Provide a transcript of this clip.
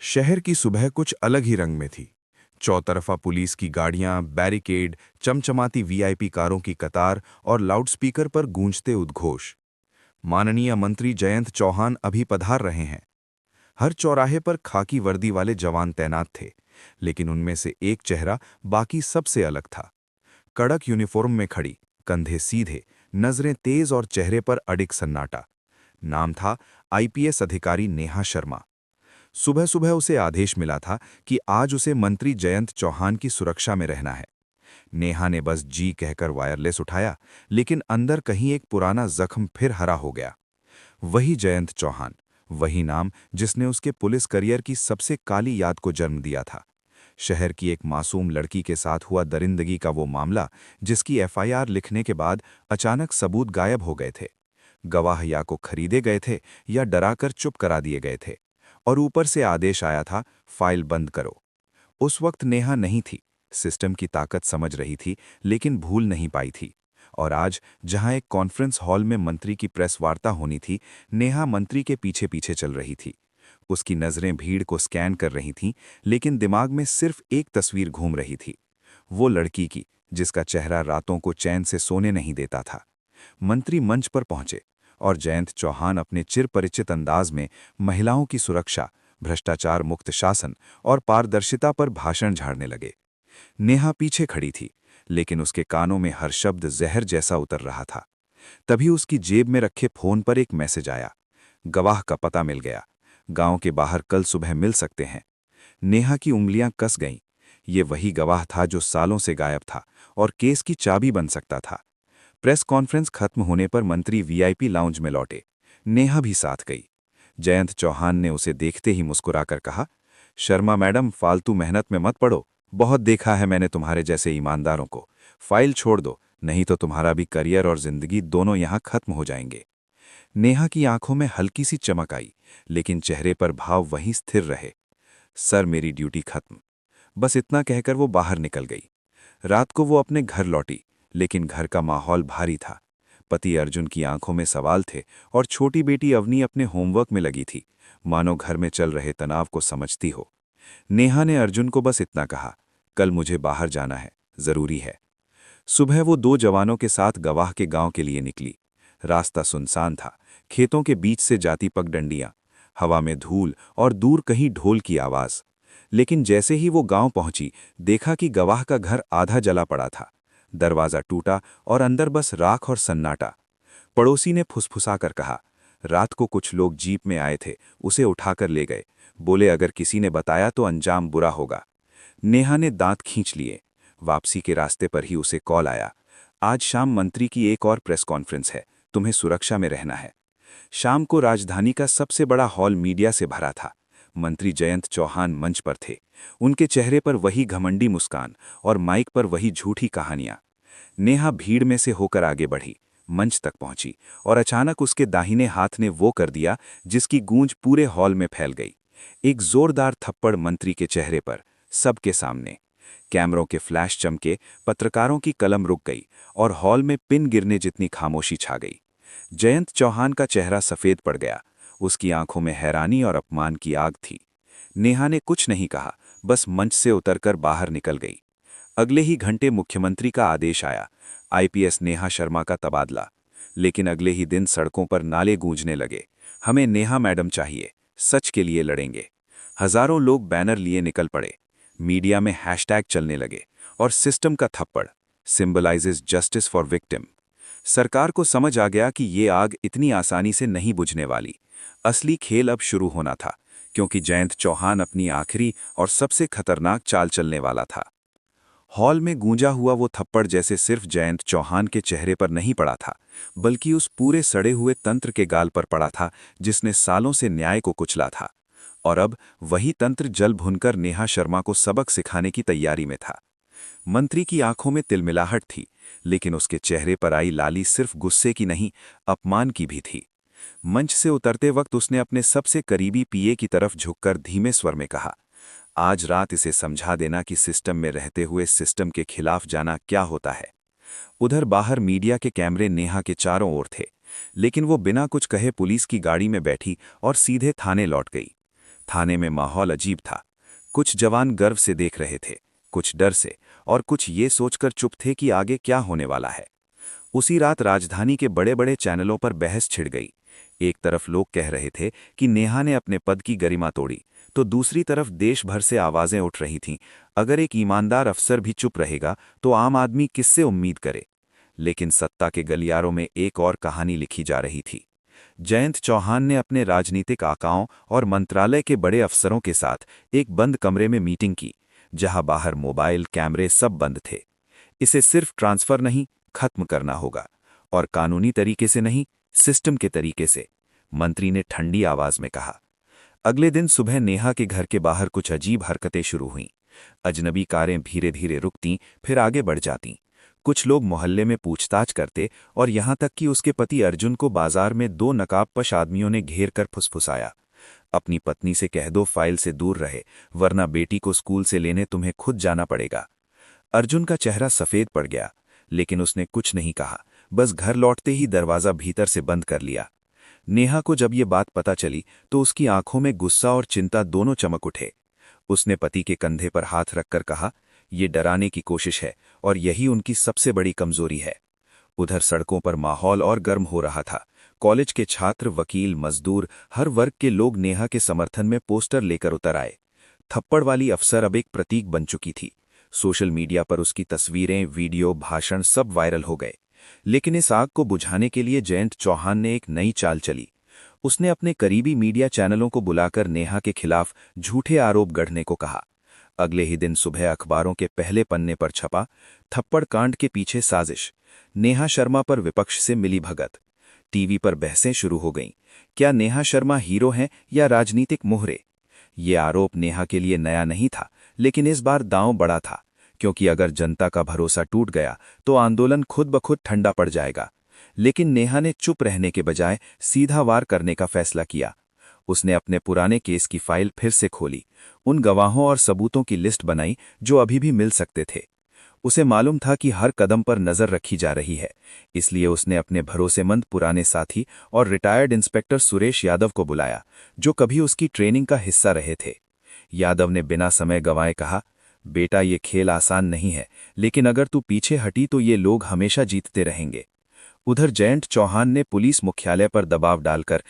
शहर की सुबह कुछ अलग ही रंग में थी। चौतरफा पुलिस की गाड़ियां, बैरिकेड, चमचमाती वीआईपी कारों की कतार और लाउडस्पीकर पर गूंजते उद्घोष। माननीय मंत्री जयंत चौहान अभी पधार रहे हैं। हर चौराहे पर खाकी वर्दी वाले जवान तैनात थे, लेकिन उनमें से एक चेहरा बाकी सबसे अलग था। कड़क यूनिफॉर्म में खड़ी, कंधे सीधे, नजरें तेज और चेहरे पर अडिग सन्नाटा। नाम था आईपीएस अधिकारी नेहा शर्मा। सुबह सुबह उसे आदेश मिला था कि आज उसे मंत्री जयंत चौहान की सुरक्षा में रहना है। नेहा ने बस जी कहकर वायरलेस उठाया, लेकिन अंदर कहीं एक पुराना जख्म फिर हरा हो गया। वही जयंत चौहान, वही नाम जिसने उसके पुलिस करियर की सबसे काली याद को जन्म दिया था। शहर की एक मासूम लड़की के साथ हुआ दरिंदगी का वो मामला, जिसकी एफआईआर लिखने के बाद अचानक सबूत गायब हो गए थे। गवाह या को खरीदे गए थे या डराकर चुप करा दिए गए थे। और ऊपर से आदेश आया था, फाइल बंद करो। उस वक्त नेहा नहीं थी, सिस्टम की ताकत समझ रही थी, लेकिन भूल नहीं पाई थी। और आज, जहां एक कॉन्फ्रेंस हॉल में मंत्री की प्रेस वार्ता होनी थी, नेहा मंत्री के पीछे पीछे चल रही थी। उसकी नजरें भीड़ को स्कैन कर रही थीं, लेकिन दिमाग में सिर्फ एक तस्वीर घूम रही थी, वो लड़की की जिसका चेहरा रातों को चैन से सोने नहीं देता था। मंत्री मंच पर पहुंचे और जयंत चौहान अपने चिरपरिचित अंदाज में महिलाओं की सुरक्षा, भ्रष्टाचार मुक्त शासन और पारदर्शिता पर भाषण झाड़ने लगे। नेहा पीछे खड़ी थी, लेकिन उसके कानों में हर शब्द जहर जैसा उतर रहा था। तभी उसकी जेब में रखे फोन पर एक मैसेज आया। गवाह का पता मिल गया। गांव के बाहर कल सुबह मिल सकते हैं। नेहा की उंगलियां कस गईं। ये वही गवाह था जो सालों से गायब था और केस की चाबी बन सकता था। प्रेस कॉन्फ्रेंस खत्म होने पर मंत्री वीआईपी लाउंज में लौटे। नेहा भी साथ गई। जयंत चौहान ने उसे देखते ही मुस्कुराकर कहा, शर्मा मैडम, फालतू मेहनत में मत पड़ो। बहुत देखा है मैंने तुम्हारे जैसे ईमानदारों को। फाइल छोड़ दो, नहीं तो तुम्हारा भी करियर और जिंदगी दोनों यहां खत्म हो जाएंगे। नेहा की आंखों में हल्की सी चमक आई, लेकिन चेहरे पर भाव वहीं स्थिर रहे। सर, मेरी ड्यूटी खत्म। बस इतना कहकर वो बाहर निकल गई। रात को वो अपने घर लौटी, लेकिन घर का माहौल भारी था। पति अर्जुन की आंखों में सवाल थे और छोटी बेटी अवनी अपने होमवर्क में लगी थी, मानो घर में चल रहे तनाव को समझती हो। नेहा ने अर्जुन को बस इतना कहा, कल मुझे बाहर जाना है, जरूरी है। सुबह वो दो जवानों के साथ गवाह के गांव के लिए निकली। रास्ता सुनसान था, खेतों के बीच से जाती पगडंडियां, हवा में धूल और दूर कहीं ढोल की आवाज। लेकिन जैसे ही वो गांव पहुंची, देखा कि गवाह का घर आधा जला पड़ा था। दरवाजा टूटा और अंदर बस राख और सन्नाटा। पड़ोसी ने फुसफुसाकर कहा, रात को कुछ लोग जीप में आए थे, उसे उठाकर ले गए। बोले अगर किसी ने बताया तो अंजाम बुरा होगा। नेहा ने दांत खींच लिए। वापसी के रास्ते पर ही उसे कॉल आया, आज शाम मंत्री की एक और प्रेस कॉन्फ्रेंस है, तुम्हें सुरक्षा में रहना है। शाम को राजधानी का सबसे बड़ा हॉल मीडिया से भरा था। मंत्री जयंत चौहान मंच पर थे। उनके चेहरे पर वही घमंडी मुस्कान और माइक पर वही झूठी कहानियां। नेहा भीड़ में से होकर आगे बढ़ी, मंच तक पहुंची और अचानक उसके दाहिने हाथ ने वो कर दिया जिसकी गूंज पूरे हॉल में फैल गई। एक जोरदार थप्पड़ मंत्री के चेहरे पर, सबके सामने। कैमरों के फ्लैश चमके, पत्रकारों की कलम रुक गई और हॉल में पिन गिरने जितनी खामोशी छा गई। जयंत चौहान का चेहरा सफेद पड़ गया। उसकी आंखों में हैरानी और अपमान की आग थी। नेहा ने कुछ नहीं कहा, बस मंच से उतरकर बाहर निकल गई। अगले ही घंटे मुख्यमंत्री का आदेश आया, आईपीएस नेहा शर्मा का तबादला। लेकिन अगले ही दिन सड़कों पर नाले गूंजने लगे, हमें नेहा मैडम चाहिए, सच के लिए लड़ेंगे। हजारों लोग बैनर लिए निकल पड़े। मीडिया में हैशटैग चलने लगे और सिस्टम का थप्पड़, सिंबलाइजेज जस्टिस फॉर विक्टिम। सरकार को समझ आ गया कि ये आग इतनी आसानी से नहीं बुझने वाली। असली खेल अब शुरू होना था, क्योंकि जयंत चौहान अपनी आखिरी और सबसे खतरनाक चाल चलने वाला था। हॉल में गूंजा हुआ वो थप्पड़ जैसे सिर्फ जयंत चौहान के चेहरे पर नहीं पड़ा था, बल्कि उस पूरे सड़े हुए तंत्र के गाल पर पड़ा था जिसने सालों से न्याय को कुचला था। और अब वही तंत्र जल भुनकर नेहा शर्मा को सबक सिखाने की तैयारी में था। मंत्री की आंखों में तिलमिलाहट थी, लेकिन उसके चेहरे पर आई लाली सिर्फ गुस्से की नहीं, अपमान की भी थी। मंच से उतरते वक्त उसने अपने सबसे करीबी पीए की तरफ झुककर धीमे स्वर में कहा, आज रात इसे समझा देना कि सिस्टम में रहते हुए सिस्टम के खिलाफ जाना क्या होता है। उधर बाहर मीडिया के कैमरे नेहा के चारों ओर थे, लेकिन वो बिना कुछ कहे पुलिस की गाड़ी में बैठी और सीधे थाने लौट गई। थाने में माहौल अजीब था। कुछ जवान गर्व से देख रहे थे, कुछ डर से, और कुछ ये सोचकर चुप थे कि आगे क्या होने वाला है। उसी रात राजधानी के बड़े बड़े चैनलों पर बहस छिड़ गई। एक तरफ लोग कह रहे थे कि नेहा ने अपने पद की गरिमा तोड़ी, तो दूसरी तरफ देश भर से आवाजें उठ रही थीं, अगर एक ईमानदार अफसर भी चुप रहेगा तो आम आदमी किससे उम्मीद करे। लेकिन सत्ता के गलियारों में एक और कहानी लिखी जा रही थी। जयंत चौहान ने अपने राजनीतिक आकाओं और मंत्रालय के बड़े अफसरों के साथ एक बंद कमरे में मीटिंग की, जहां बाहर मोबाइल कैमरे सब बंद थे। इसे सिर्फ ट्रांसफर नहीं, खत्म करना होगा, और कानूनी तरीके से नहीं, सिस्टम के तरीके से, मंत्री ने ठंडी आवाज में कहा। अगले दिन सुबह नेहा के घर के बाहर कुछ अजीब हरकतें शुरू हुईं। अजनबी कारें धीरे धीरे रुकतीं, फिर आगे बढ़ जातीं। कुछ लोग मोहल्ले में पूछताछ करते, और यहां तक कि उसके पति अर्जुन को बाजार में 2 नकाबपोश आदमियों ने घेर कर फुसफुसाया, अपनी पत्नी से कह दो फाइल से दूर रहे, वरना बेटी को स्कूल से लेने तुम्हें खुद जाना पड़ेगा। अर्जुन का चेहरा सफेद पड़ गया, लेकिन उसने कुछ नहीं कहा, बस घर लौटते ही दरवाजा भीतर से बंद कर लिया। नेहा को जब ये बात पता चली तो उसकी आंखों में गुस्सा और चिंता दोनों चमक उठे। उसने पति के कंधे पर हाथ रखकर कहा, ये डराने की कोशिश है और यही उनकी सबसे बड़ी कमजोरी है। उधर सड़कों पर माहौल और गर्म हो रहा था। कॉलेज के छात्र, वकील, मजदूर, हर वर्ग के लोग नेहा के समर्थन में पोस्टर लेकर उतर आए। थप्पड़ वाली अफसर अब एक प्रतीक बन चुकी थी। सोशल मीडिया पर उसकी तस्वीरें, वीडियो, भाषण सब वायरल हो गए। लेकिन इस आग को बुझाने के लिए जयंत चौहान ने एक नई चाल चली। उसने अपने करीबी मीडिया चैनलों को बुलाकर नेहा के खिलाफ झूठे आरोप गढ़ने को कहा। अगले ही दिन सुबह अखबारों के पहले पन्ने पर छपा, थप्पड़ कांड के पीछे साजिश, नेहा शर्मा पर विपक्ष से मिली भगत। टीवी पर बहसें शुरू हो गईं, क्या नेहा शर्मा हीरो हैं या राजनीतिक मोहरे। ये आरोप नेहा के लिए नया नहीं था, लेकिन इस बार दांव बड़ा था, क्योंकि अगर जनता का भरोसा टूट गया तो आंदोलन खुद ब खुद ठंडा पड़ जाएगा। लेकिन नेहा ने चुप रहने के बजाय सीधा वार करने का फैसला किया। उसने अपने पुराने केस की फाइल फिर से खोली, उन गवाहों और सबूतों की लिस्ट बनाई जो अभी भी मिल सकते थे। उसे मालूम था कि हर कदम पर नजर रखी जा रही है, इसलिए उसने अपने भरोसेमंद पुराने साथी और रिटायर्ड इंस्पेक्टर सुरेश यादव को बुलाया, जो कभी उसकी ट्रेनिंग का हिस्सा रहे थे। यादव ने बिना समय गंवाए कहा, बेटा ये खेल आसान नहीं है, लेकिन अगर तू पीछे हटी तो ये लोग हमेशा जीतते रहेंगे। उधर जयंत चौहान ने पुलिस मुख्यालय पर दबाव डालकर